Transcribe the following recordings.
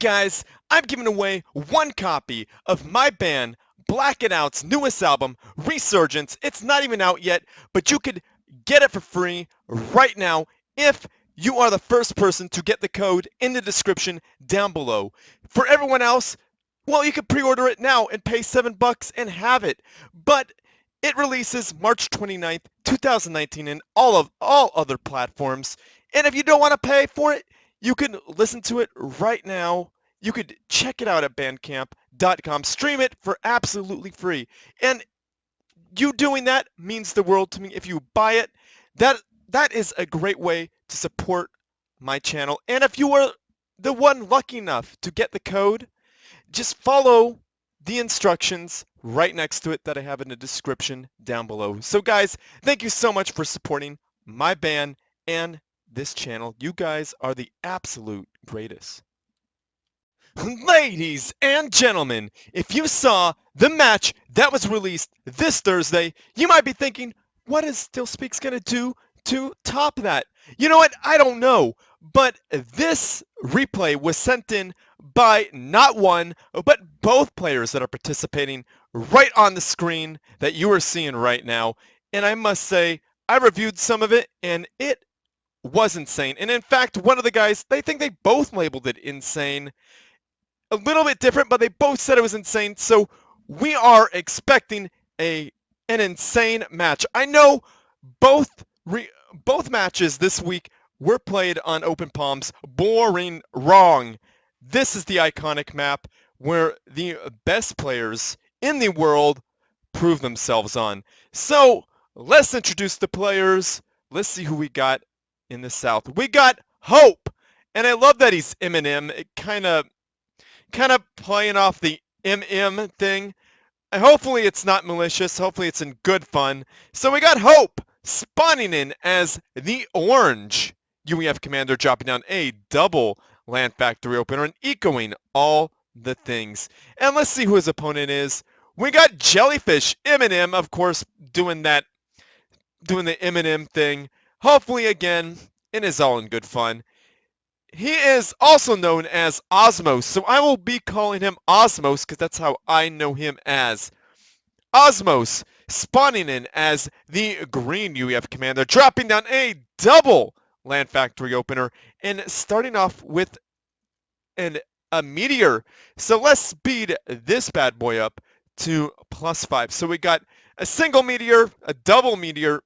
guys, I'm giving away one copy of my band Black and Out's newest album, Resurgence. It's not even out yet, but you could get it for free right now if you are the first person to get the code in the description down below. For everyone else, well, you can pre-order it now and pay $7 and have it. But it releases March 29th, 2019 in all other platforms. And if you don't want to pay for it, you can listen to it right now. You could check it out at bandcamp.com. Stream it for absolutely free. And you doing that means the world to me. If you buy it, that is a great way to support my channel. And if you are the one lucky enough to get the code, just follow the instructions right next to it that I have in the description down below. So guys, thank you so much for supporting my band and this channel. You guys are the absolute greatest. Ladies and gentlemen, if you saw the match that was released this Thursday, you might be thinking, what is StealSpeaks going to do to top that? You know what? I don't know. But this replay was sent in by not one, but both players that are participating right on the screen that you are seeing right now. And I must say, I reviewed some of it, and it was insane. And in fact, one of the guys, they think they both labeled it insane. A little bit different, but they both said it was insane. So we are expecting an insane match. I know both matches this week were played on Open Palms. Boring. Wrong. This is the iconic map where the best players in the world prove themselves on. So let's introduce the players. Let's see who we got in the South. We got Hope. And I love that he's Eminem. It kind of playing off the MM thing. And hopefully it's not malicious. Hopefully it's in good fun. So we got Hope spawning in as the orange UEF commander, dropping down a double land factory opener and echoing all the things. And let's see who his opponent is. We got Jellyfish Eminem, of course, doing the Eminem thing. Hopefully again, it is all in good fun. He is also known as Osmos, so I will be calling him Osmos because that's how I know him as. Osmos spawning in as the green UEF commander, dropping down a double land factory opener and starting off with a meteor. So let's speed this bad boy up to +5. So we got a single meteor, a double meteor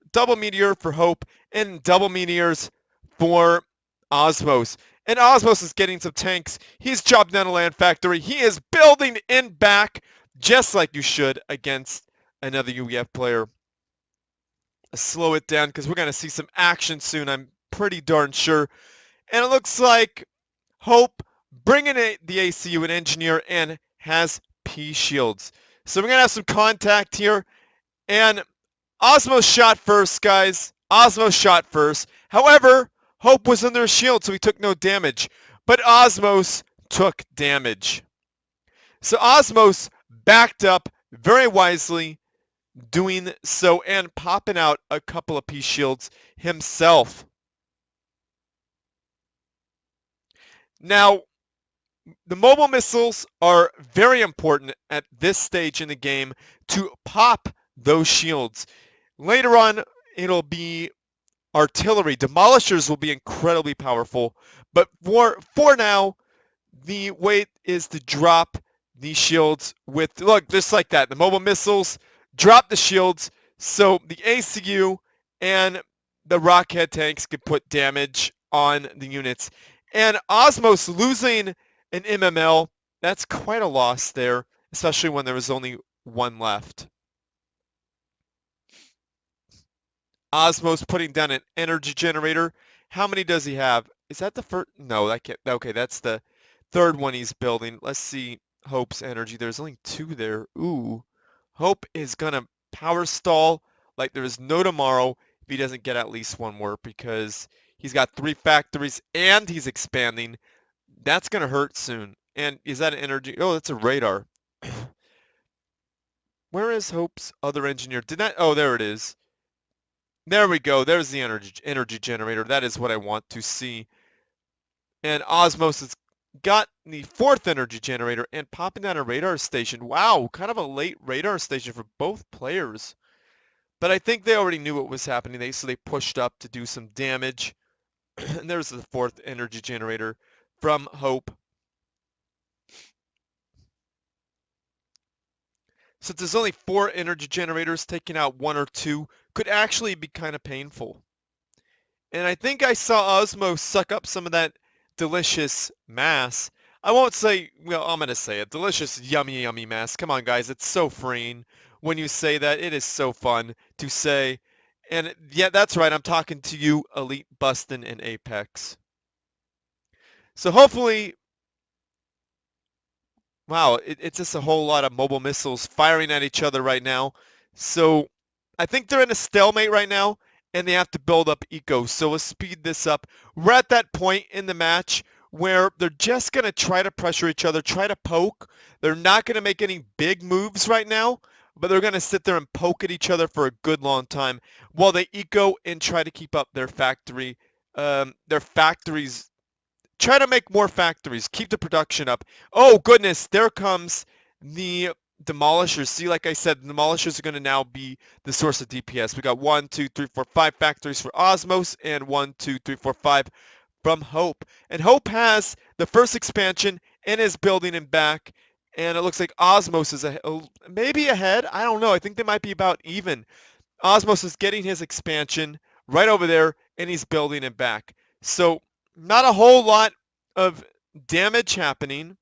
for Hope, and double meteors for Osmos. And Osmos is getting some tanks. He's chopped down a land factory. He is building in back, just like you should against another UEF player. Slow it down because we're going to see some action soon, I'm pretty darn sure. And it looks like Hope bringing in the ACU and engineer and has P shields. So we're going to have some contact here. And Osmos shot first, guys. Osmos shot first. However, Hope was under a shield, so he took no damage. But Osmos took damage. So Osmos backed up very wisely, doing so and popping out a couple of P shields himself. Now, the mobile missiles are very important at this stage in the game to pop those shields. Later on, it'll be artillery. Demolishers will be incredibly powerful, but for now, the way is to drop the shields with, look, just like that. The mobile missiles drop the shields, so the ACU and the rockhead tanks can put damage on the units. And Osmos losing an MML, that's quite a loss there, especially when there was only one left. Osmos putting down an energy generator. How many does he have? Is that the first? No, that can't. Okay, that's the third one he's building. Let's see Hope's energy. There's only 2 there. Ooh. Hope is going to power stall like there is no tomorrow if he doesn't get at least one more, because he's got 3 factories and he's expanding. That's going to hurt soon. And is that an energy? Oh, that's a radar. Where is Hope's other engineer? Did that? Oh, there it is. There we go. There's the energy generator. That is what I want to see. And Osmos is got the 4th energy generator and popping down a radar station. Wow, kind of a late radar station for both players. But I think they already knew what was happening, so they pushed up to do some damage. And there's the 4th energy generator from Hope. Since there's only 4 energy generators, taking out 1 or 2 could actually be kind of painful. And I think I saw Osmos suck up some of that delicious mass. I won't say, well, I'm going to say it. Delicious, yummy, yummy mass. Come on, guys. It's so freeing when you say that. It is so fun to say. And yeah, that's right. I'm talking to you, Elite Bustin' and Apex. So hopefully, wow, it's just a whole lot of mobile missiles firing at each other right now. So I think they're in a stalemate right now, and they have to build up eco. So let's speed this up. We're at that point in the match where they're just going to try to pressure each other, try to poke. They're not going to make any big moves right now, but they're going to sit there and poke at each other for a good long time while they eco and try to keep up their factories. Try to make more factories. Keep the production up. Oh, goodness. There comes the demolishers. See, like I said, the demolishers are going to now be the source of DPS. We got 1, 2, 3, 4, 5 factories for Osmos and 1, 2, 3, 4, 5 from Hope. And Hope has the first expansion and is building him back. And it looks like Osmos is maybe ahead. I don't know. I think they might be about even. Osmos is getting his expansion right over there, and he's building it back. So not a whole lot of damage happening,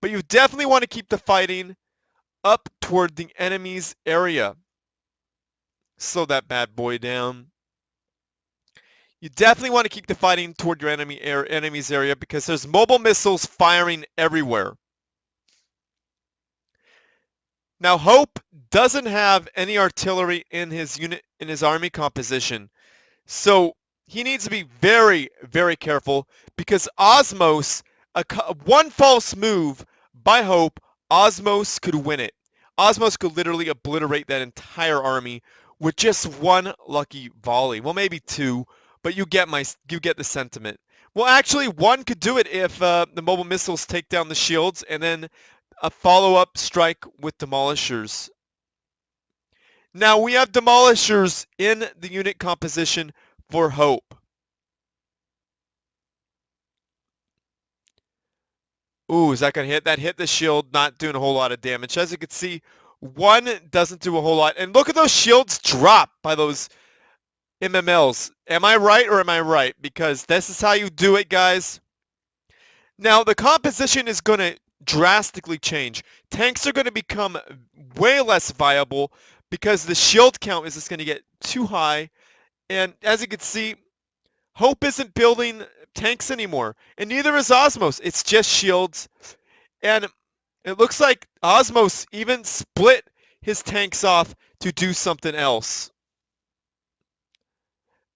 but you definitely want to keep the fighting up toward the enemy's area. Slow that bad boy down. You definitely want to keep the fighting toward your enemy's area because there's mobile missiles firing everywhere. Now, Hope doesn't have any artillery in his army composition, so he needs to be very, very careful because Osmos, one false move by Hope, Osmos could win it. Osmos could literally obliterate that entire army with just one lucky volley. Well, maybe 2, but you get the sentiment. Well, actually, 1 could do it if the mobile missiles take down the shields, and then a follow-up strike with demolishers. Now we have demolishers in the unit composition for Hope. Ooh, is that going to hit? That hit the shield, not doing a whole lot of damage. As you can see, 1 doesn't do a whole lot. And look at those shields drop by those MMLs. Am I right or am I right? Because this is how you do it, guys. Now, the composition is going to drastically change. Tanks are going to become way less viable because the shield count is just going to get too high. And as you can see, Hope isn't building tanks anymore, and neither is Osmos. It's just shields. And it looks like Osmos even split his tanks off to do something else.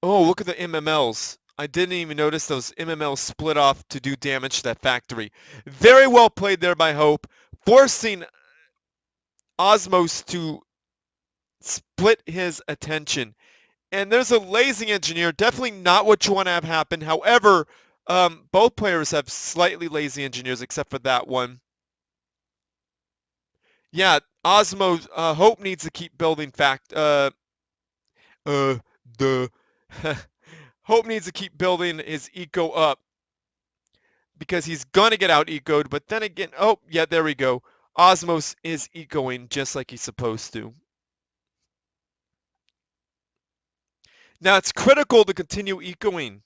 Oh, look at the MMLs. I didn't even notice those MMLs split off to do damage to that factory. Very well played there by Hope, forcing Osmos to split his attention. And there's a lazy engineer, definitely not what you want to have happen. However, both players have slightly lazy engineers except for that one. Yeah, Osmos, Hope needs to keep building Hope needs to keep building his eco up because he's going to get out ecoed. But then again, oh, yeah, there we go. Osmos is ecoing just like he's supposed to. Now, it's critical to continue ecoing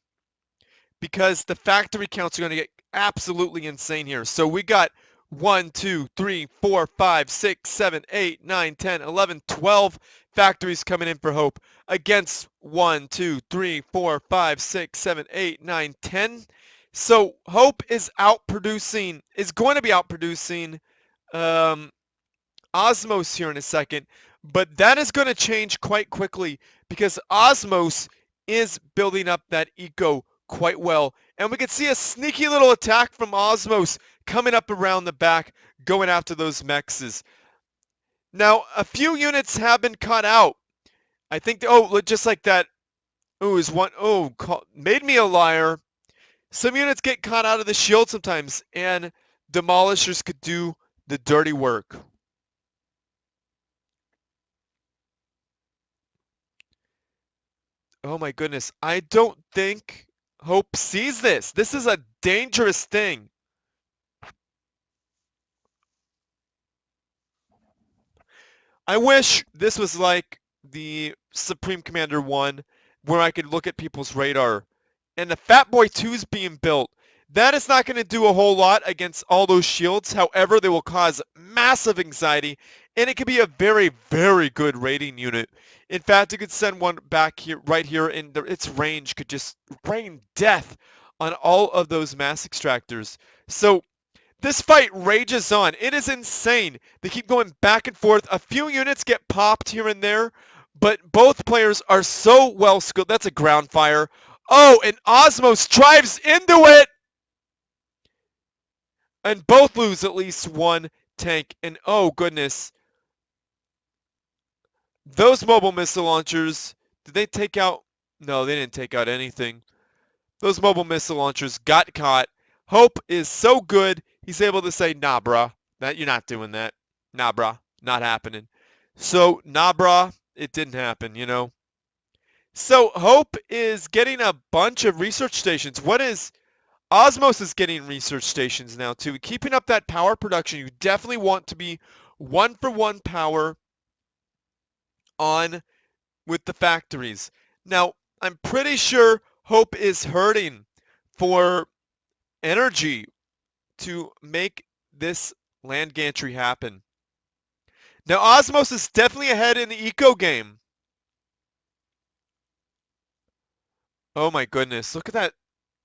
because the factory counts are going to get absolutely insane here. So we got 1, 2, 3, 4, 5, 6, 7, 8, 9, 10, 11, 12 factories coming in for Hope against 1, 2, 3, 4, 5, 6, 7, 8, 9, 10. So Hope is going to be outproducing Osmos here in a second, but that is going to change quite quickly because Osmos is building up that eco quite well. And we can see a sneaky little attack from Osmos coming up around the back, going after those mexes. Now, a few units have been cut out. I think, just like that. Made me a liar. Some units get caught out of the shield sometimes, and demolishers could do the dirty work. Oh my goodness. I don't think Hope sees this. This is a dangerous thing. I wish this was like the Supreme Commander 1, where I could look at people's radar. And the Fat Boy 2 is being built. That is not going to do a whole lot against all those shields. However, they will cause massive anxiety, and it could be a very, very good raiding unit. In fact, you could send one back here, right here, and its range could just rain death on all of those mass extractors. So this fight rages on. It is insane. They keep going back and forth. A few units get popped here and there, but both players are so well skilled. That's a ground fire. Oh, and Osmos drives into it! And both lose at least one tank. And oh, goodness. Those mobile missile launchers, did they take out? No, they didn't take out anything. Those mobile missile launchers got caught. Hope is so good, he's able to say, nah, brah, you're not doing that. Nah, brah, not happening. So, nah, brah, it didn't happen, you know. So, Hope is getting a bunch of research stations. Osmos is getting research stations now, too. Keeping up that power production, you definitely want to be one-for-one power on with the factories. Now, I'm pretty sure Hope is hurting for energy to make this land gantry happen. Now, Osmos is definitely ahead in the eco game. Oh my goodness, look at that.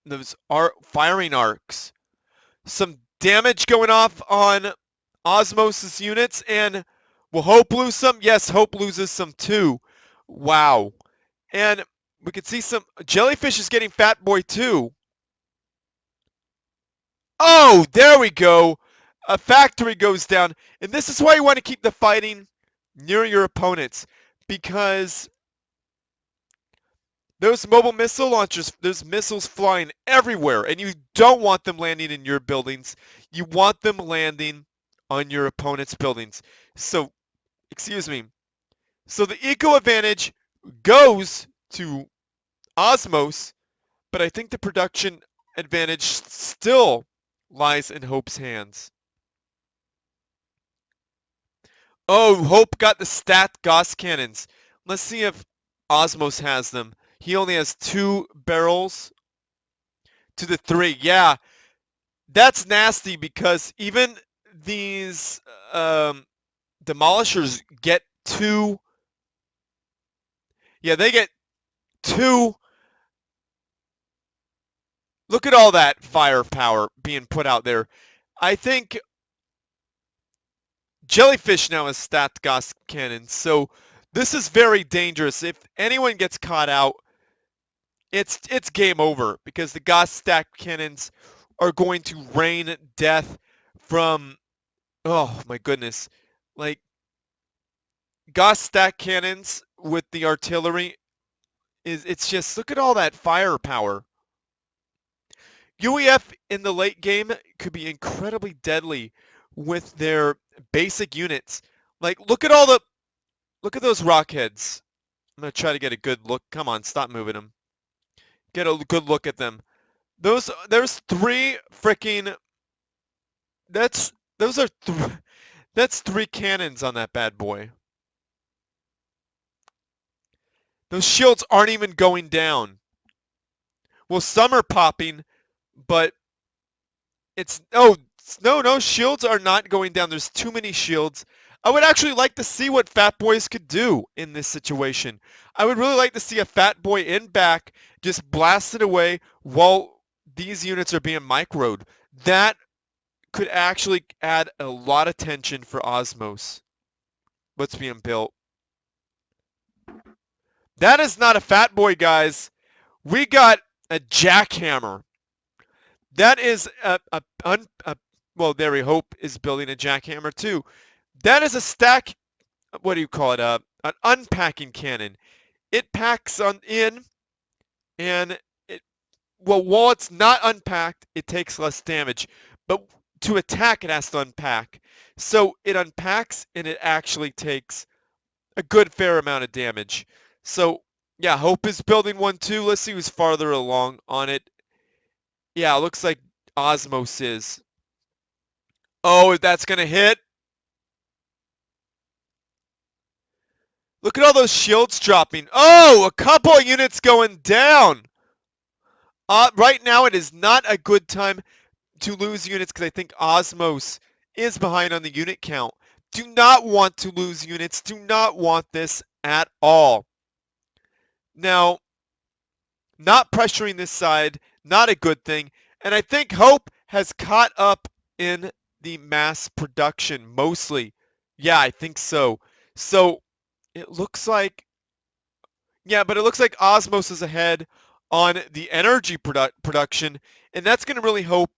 Those firing arcs. Some damage going off on Osmos's units, and will Hope lose some? Yes, Hope loses some too. Wow. And we can see some Jellyfish is getting Fat Boy too. Oh, there we go. A factory goes down. And this is why you want to keep the fighting near your opponents, because those mobile missile launchers, there's missiles flying everywhere, and you don't want them landing in your buildings. You want them landing on your opponent's buildings. So, excuse me. So the eco advantage goes to Osmos, but I think the production advantage still lies in Hope's hands. Oh, Hope got the stat Gauss cannons. Let's see if Osmos has them. He only has 2 barrels to the 3. Yeah, that's nasty because even these demolishers get 2. Yeah, they get 2. Look at all that firepower being put out there. I think Jellyfish now has stat Gauss cannons, so this is very dangerous. If anyone gets caught out, it's game over, because the Gauss stack cannons are going to rain death from, oh my goodness, like Gauss stack cannons with the artillery it's just, look at all that firepower. UEF in the late game could be incredibly deadly with their basic units. Like, look at those rockheads. I'm gonna try to get a good look. Come on, stop moving them. Get a good look at them. There's 3 freaking. That's 3 cannons on that bad boy. Those shields aren't even going down. Well, some are popping, but no, shields are not going down. There's too many shields. I would actually like to see what Fat Boys could do in this situation. I would really like to see a Fat Boy in back just blast it away while these units are being microed. That could actually add a lot of tension for Osmos. What's being built? That is not a Fat Boy, guys. We got a jackhammer. That is well, there we hope is building a jackhammer too. That is a stack, what do you call it? An unpacking cannon. It packs in, and well, while it's not unpacked, it takes less damage. But to attack, it has to unpack. So it unpacks, and it actually takes a good fair amount of damage. So, yeah, Hope is building one too. Let's see who's farther along on it. Yeah, it looks like Osmos is. Oh, that's going to hit. Look at all those shields dropping. Oh, a couple of units going down. Right now, it is not a good time to lose units because I think Osmos is behind on the unit count. Do not want to lose units. Do not want this at all. Now, not pressuring this side, not a good thing. And I think Hope has caught up in the mass production mostly. Yeah, I think so. So it looks like, yeah, but it looks like Osmos is ahead on the energy production, and that's going to really help.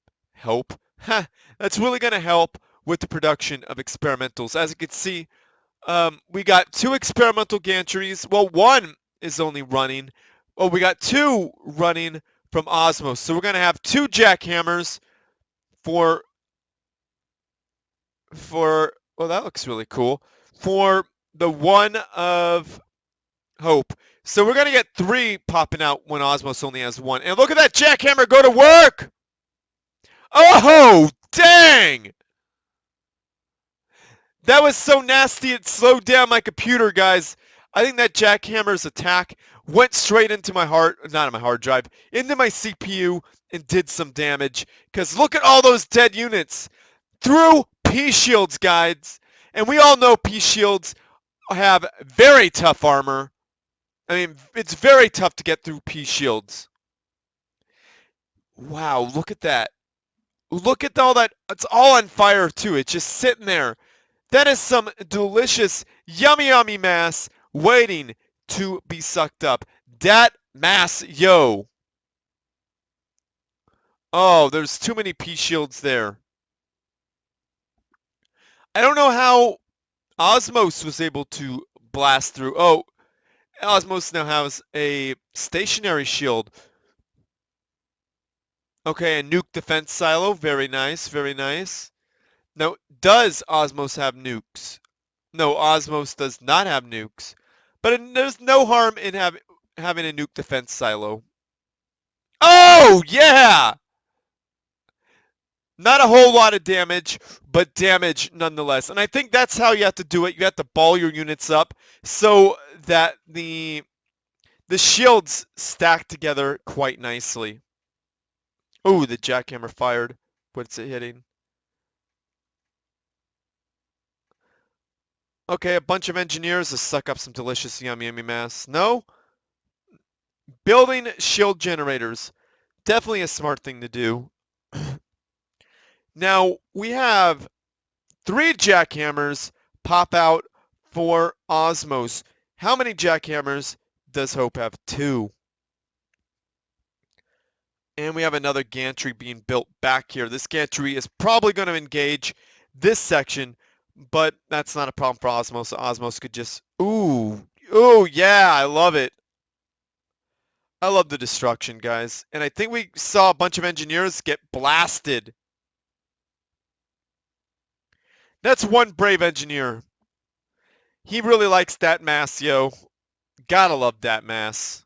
That's really going to help with the production of experimentals. As you can see, we got 2 experimental gantries. Well, 1 is only running. Oh, we got 2 running from Osmos. So we're going to have 2 jackhammers for, well, that looks really cool, for the 1 of Hope. So we're going to get 3 popping out when Osmos only has 1. And look at that jackhammer go to work! Oh, dang! That was so nasty it slowed down my computer, guys. I think that jackhammer's attack went straight into my not in my hard drive, into my CPU and did some damage. Because look at all those dead units. Through P-shields, guys. And we all know P-shields have very tough armor. I mean, it's very tough to get through P-shields. Wow, look at that. Look at all that. It's all on fire, too. It's just sitting there. That is some delicious, yummy, yummy mass waiting to be sucked up. Dat mass, yo. Oh, there's too many P-shields there. I don't know how Osmos was able to blast through. Oh, Osmos now has a stationary shield. Okay, a nuke defense silo. Very nice, very nice. Now, does Osmos have nukes? No, Osmos does not have nukes. But there's no harm in having a nuke defense silo. Oh, yeah! Not a whole lot of damage, but damage nonetheless. And I think that's how you have to do it. You have to ball your units up so that the shields stack together quite nicely. Oh, the jackhammer fired. What's it hitting? Okay, a bunch of engineers to suck up some delicious yummy yummy mass. No? Building shield generators. Definitely a smart thing to do. Now, we have 3 jackhammers pop out for Osmos. How many jackhammers does Hope have? 2. And we have another gantry being built back here. This gantry is probably going to engage this section, but that's not a problem for Osmos. Osmos could just, ooh, yeah, I love it. I love the destruction, guys. And I think we saw a bunch of engineers get blasted. That's one brave engineer. He really likes that mass, yo. Gotta love that mass.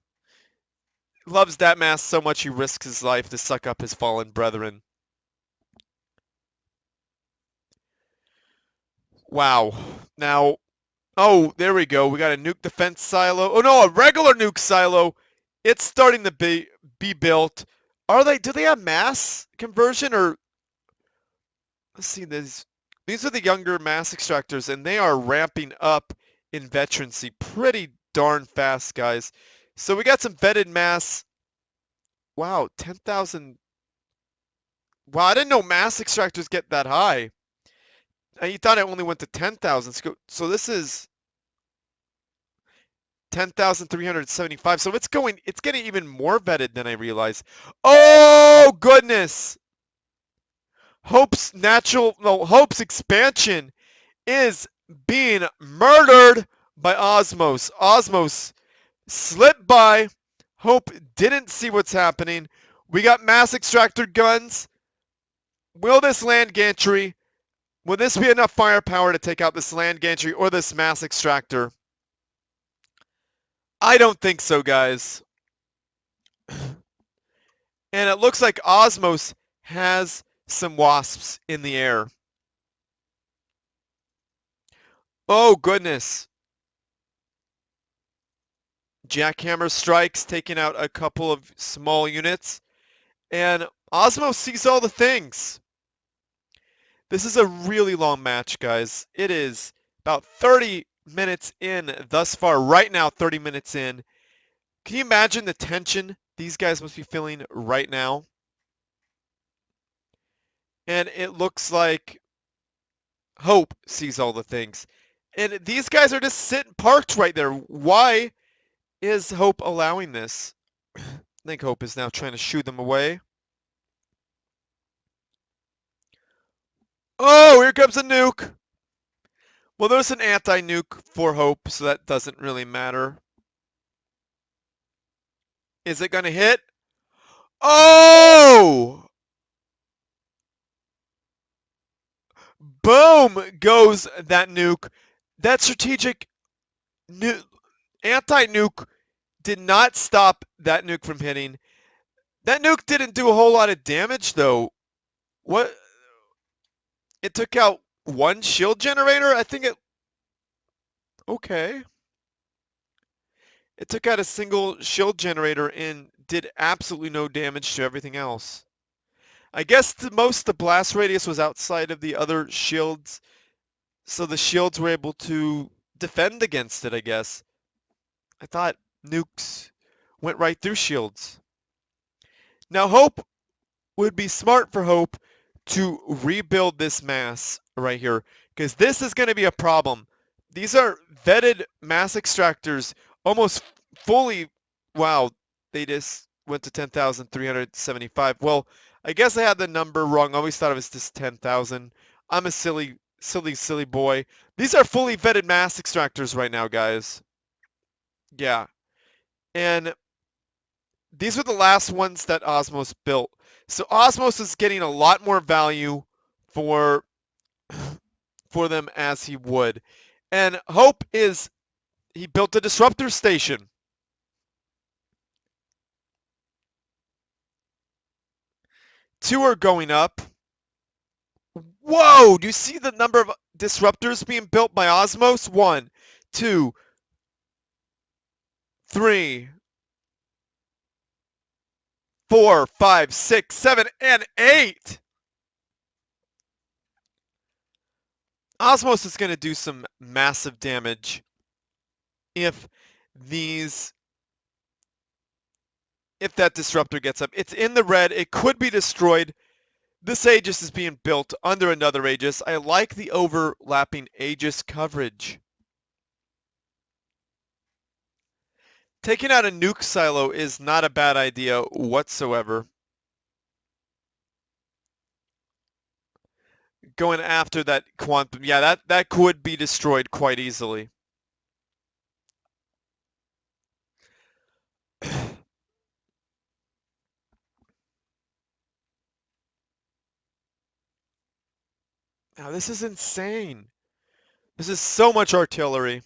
Loves that mass so much he risks his life to suck up his fallen brethren. Wow. Now, oh, there we go. We got a nuke defense silo. Oh no, a regular nuke silo. It's starting to be built. Do they have mass conversion or let's see this. These are the younger mass extractors, and they are ramping up in veterancy pretty darn fast, guys. So we got some vetted mass. Wow, 10,000. Wow, I didn't know mass extractors get that high. You thought it only went to 10,000. So this is 10,375. So it's getting even more vetted than I realized. Oh, goodness. Hope's expansion is being murdered by Osmos. Osmos slipped by. Hope didn't see what's happening. We got mass extractor guns. Will this land gantry? Will this be enough firepower to take out this land gantry or this mass extractor? I don't think so, guys. And it looks like Osmos has some wasps in the air. Oh, goodness. Jackhammer strikes, taking out a couple of small units. And Osmos sees all the things. This is a really long match, guys. It is about 30 minutes in thus far. Right now, 30 minutes in. Can you imagine the tension these guys must be feeling right now? And it looks like Hope sees all the things. And these guys are just sitting parked right there. Why is Hope allowing this? I think Hope is now trying to shoo them away. Oh, here comes a nuke. Well, there's an anti-nuke for Hope, so that doesn't really matter. Is it going to hit? Oh! Boom goes that nuke. That strategic anti-nuke did not stop that nuke from hitting. That nuke didn't do a whole lot of damage, though. What? It took out one shield generator? I think it... Okay. It took out a single shield generator and did absolutely no damage to everything else. I guess the blast radius was outside of the other shields, so the shields were able to defend against it, I guess. I thought nukes went right through shields. Now Hope would be smart for Hope to rebuild this mass right here, because this is going to be a problem. These are vetted mass extractors, almost fully. Wow, they just went to 10,375. Well, I guess I had the number wrong. I always thought it was just 10,000. I'm a silly boy. These are fully vetted mass extractors right now, guys. Yeah. And these were the last ones that Osmos built. So Osmos is getting a lot more value for them as he would. And Hope is, he built a disruptor station. Two are going up. Whoa! Do you see the number of disruptors being built by Osmos? 1, 2, 3, 4, 5, 6, 7, and 8! Osmos is going to do some massive damage if that disruptor gets up. It's in the red. It could be destroyed. This Aegis is being built under another Aegis. I like the overlapping Aegis coverage. Taking out a nuke silo is not a bad idea whatsoever. Going after that quantum, yeah, that could be destroyed quite easily. Now this is insane. This is so much artillery.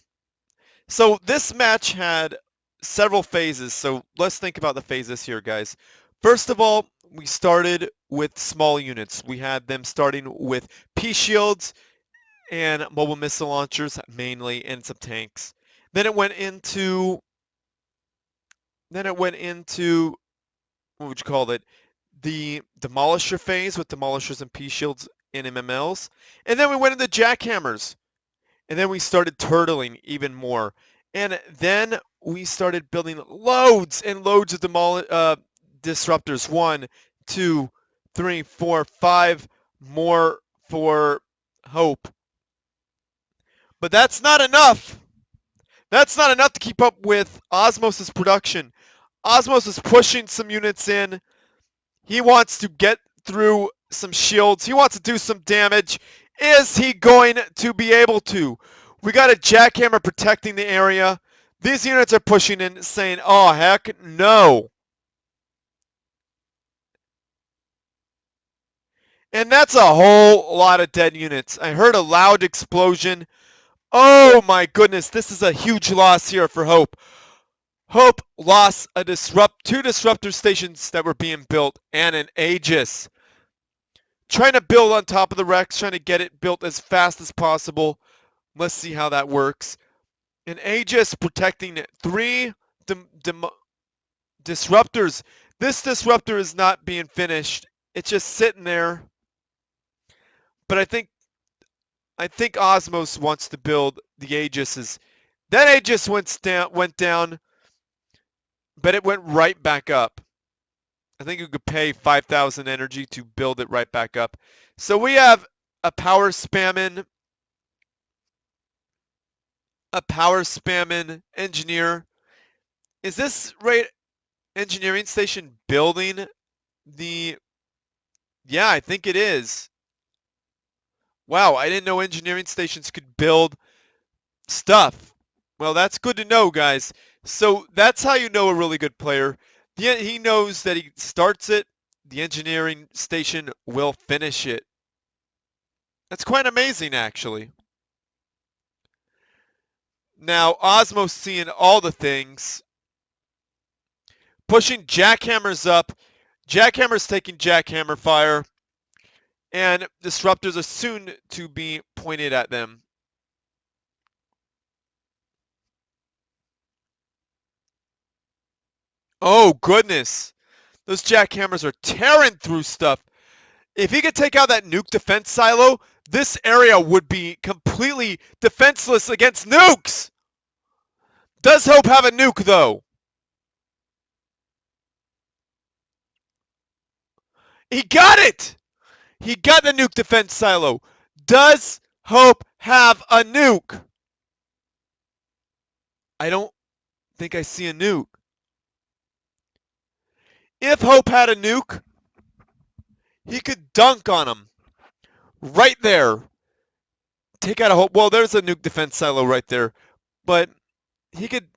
So this match had several phases. So let's think about the phases here, guys. First of all, we started with small units. We had them starting with P-shields and mobile missile launchers mainly, and some tanks. Then it went into what would you call it? The demolisher phase with demolishers and P-shields and MMLs. And then we went into jackhammers. And then we started turtling even more. And then we started building loads and loads of disruptors. 1, 2, 3, 4, 5 more for Hope. But that's not enough. That's not enough to keep up with Osmos' production. Osmos is pushing some units in. He wants to get through some shields. He wants to do some damage. Is he going to be able to? We got a jackhammer protecting the area. These units are pushing in saying, oh, heck no. And that's a whole lot of dead units. I heard a loud explosion. Oh my goodness, this is a huge loss here for Hope. Hope lost two disruptor stations that were being built and an Aegis. Trying to build on top of the Rex, trying to get it built as fast as possible. Let's see how that works. An Aegis protecting three disruptors. This disruptor is not being finished. It's just sitting there. But I think Osmos wants to build the Aegises. That Aegis went down, but it went right back up. I think you could pay 5,000 energy to build it right back up. So we have a power spamming engineer. Is this right engineering station building the... Yeah, I think it is. Wow, I didn't know engineering stations could build stuff. Well, that's good to know, guys. So that's how you know a really good player. He knows that he starts it, the engineering station will finish it. That's quite amazing, actually. Now, Osmos seeing all the things. Pushing jackhammers up. Jackhammers taking jackhammer fire. And disruptors are soon to be pointed at them. Oh, goodness. Those jackhammers are tearing through stuff. If he could take out that nuke defense silo, this area would be completely defenseless against nukes. Does Hope have a nuke, though? He got it! He got the nuke defense silo. Does Hope have a nuke? I don't think I see a nuke. If Hope had a nuke, he could dunk on him. Right there. Take out a Hope. Well, there's a nuke defense silo right there. But he could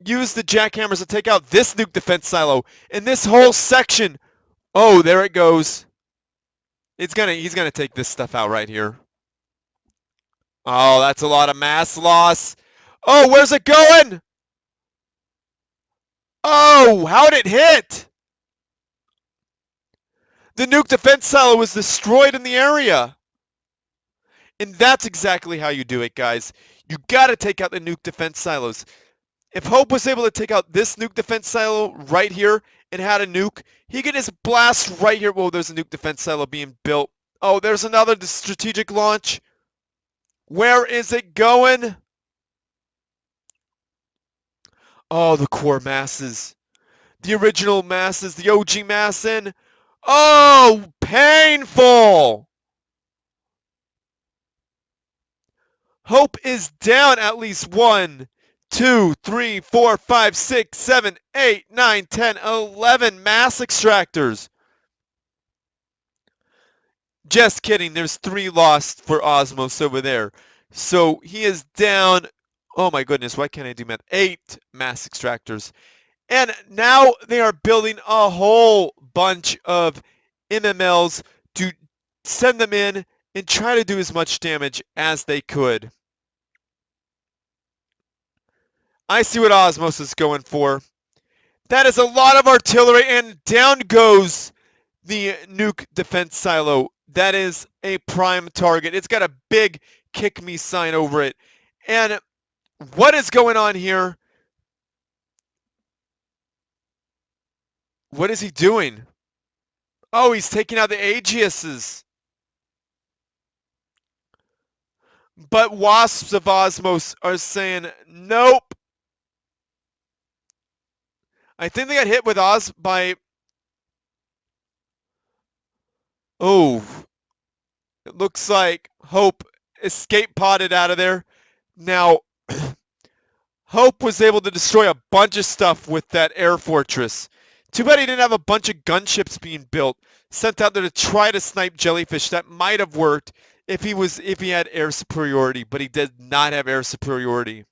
use the jackhammers to take out this nuke defense silo. And this whole section. Oh, there it goes. He's gonna take this stuff out right here. Oh, that's a lot of mass loss. Oh, where's it going? Oh, how'd it hit? The nuke defense silo was destroyed in the area. And that's exactly how you do it, guys. You gotta take out the nuke defense silos. If Hope was able to take out this nuke defense silo right here and had a nuke, he could just blast right here. Whoa, there's a nuke defense silo being built. Oh, there's another strategic launch. Where is it going? Oh, the core masses. The original masses, the OG massin. Oh, painful! Hope is down at least 1, 2, 3, 4, 5, 6, 7, 8, 9, 10, 11 mass extractors. Just kidding, there's 3 lost for Osmos over there. So he is down, oh my goodness, why can't I do math? 8 mass extractors. And now they are building a whole bunch of MMLs to send them in and try to do as much damage as they could. I see what Osmos is going for. That is a lot of artillery, and down goes the nuke defense silo. That is a prime target. It's got a big kick me sign over it. And what is going on here? What is he doing? Oh, he's taking out the Aegises. But Wasps of Osmos are saying, nope. I think they got hit with by... Oh. It looks like Hope escape potted out of there. Now, Hope was able to destroy a bunch of stuff with that air fortress. Too bad he didn't have a bunch of gunships being built, sent out there to try to snipe jellyfish. That might have worked if he had air superiority, but he did not have air superiority.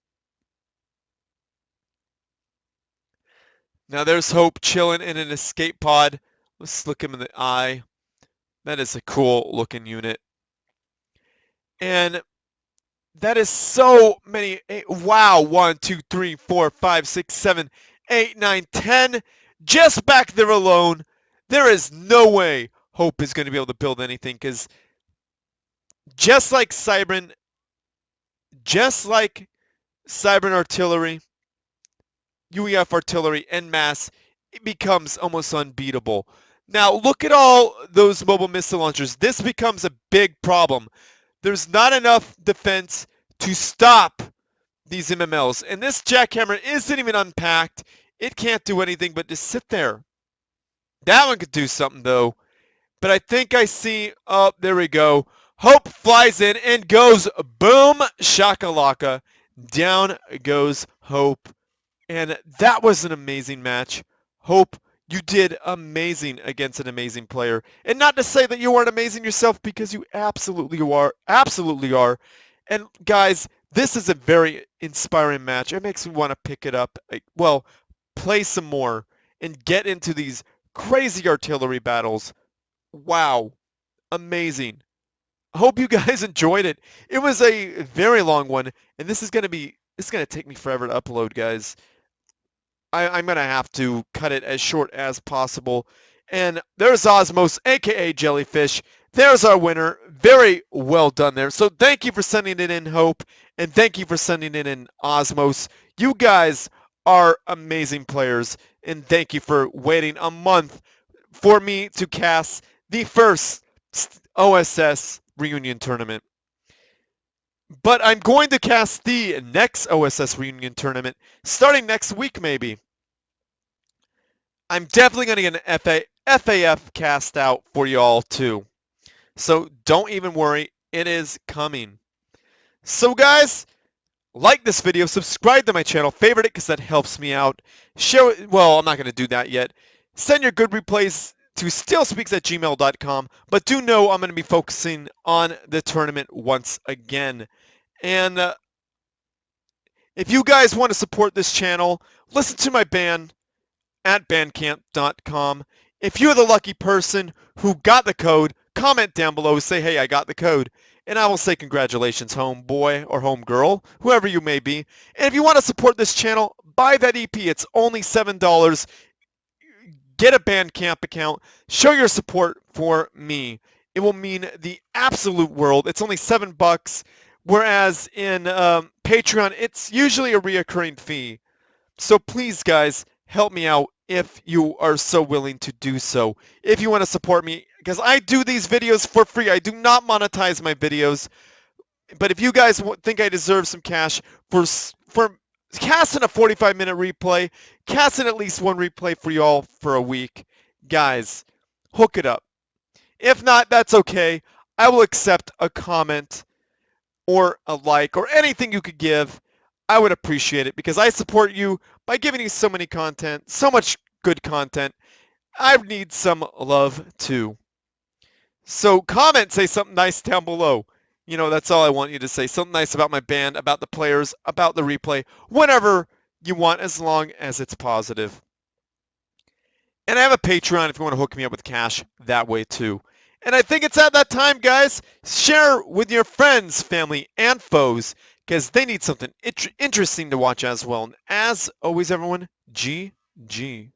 Now there's Hope chilling in an escape pod. Let's look him in the eye. That is a cool looking unit. And that is so many. Wow. 1, 2, 3, 4, 5, 6, 7, 8, 9, 10. Just back there alone. There is no way Hope is going to be able to build anything because just like Cybran, just like Cybran Artillery, UEF Artillery, en masse, it becomes almost unbeatable. Now, look at all those mobile missile launchers. This becomes a big problem. There's not enough defense to stop these MMLs. And this jackhammer isn't even unpacked. It can't do anything but just sit there. That one could do something, though. But I think I see... Oh, there we go. Hope flies in and goes boom, shakalaka. Down goes Hope. And that was an amazing match. Hope, you did amazing against an amazing player. And not to say that you aren't amazing yourself, because you absolutely are. Absolutely are. And guys, this is a very inspiring match. It makes me want to pick it up. Well, play some more and get into these crazy artillery battles. Wow. Amazing. I hope you guys enjoyed it. It was a very long one, and this is going to take me forever to upload, guys. I'm going to have to cut it as short as possible. And there's Osmos, aka Jellyfish. There's our winner. Very well done there. So thank you for sending it in, Hope. And thank you for sending it in, Osmos. You guys are amazing players. And thank you for waiting a month for me to cast the first OSS reunion tournament. But I'm going to cast the next OSS reunion tournament starting next week, maybe. I'm definitely going to get an FAF cast out for y'all too. So don't even worry, it is coming. So guys, like this video, subscribe to my channel, favorite it because that helps me out. Share it, well, I'm not going to do that yet. Send your good replays to stealspeaks@gmail.com, but do know I'm going to be focusing on the tournament once again. And if you guys want to support this channel, listen to my band at bandcamp.com. If you're the lucky person who got the code, comment down below, say, hey, I got the code. And I will say congratulations, homeboy or homegirl, whoever you may be. And if you want to support this channel, buy that EP. It's only $7. Get a Bandcamp account. Show your support for me. It will mean the absolute world. It's only $7, whereas in Patreon, it's usually a reoccurring fee. So please, guys, help me out if you are so willing to do so. If you want to support me, because I do these videos for free. I do not monetize my videos. But if you guys think I deserve some cash for casting a 45-minute replay, casting at least one replay for y'all for a week, guys, hook it up. If not, that's okay. I will accept a comment or a like or anything you could give. I would appreciate it because I support you by giving you so much good content. I need some love too. So comment, say something nice down below. You know, that's all I want you to say. Something nice about my band, about the players, about the replay, whatever you want, as long as it's positive. And I have a Patreon if you want to hook me up with cash that way too. And I think it's at that time, guys. Share with your friends, family, and foes, because they need something interesting to watch as well. And as always, everyone, GG.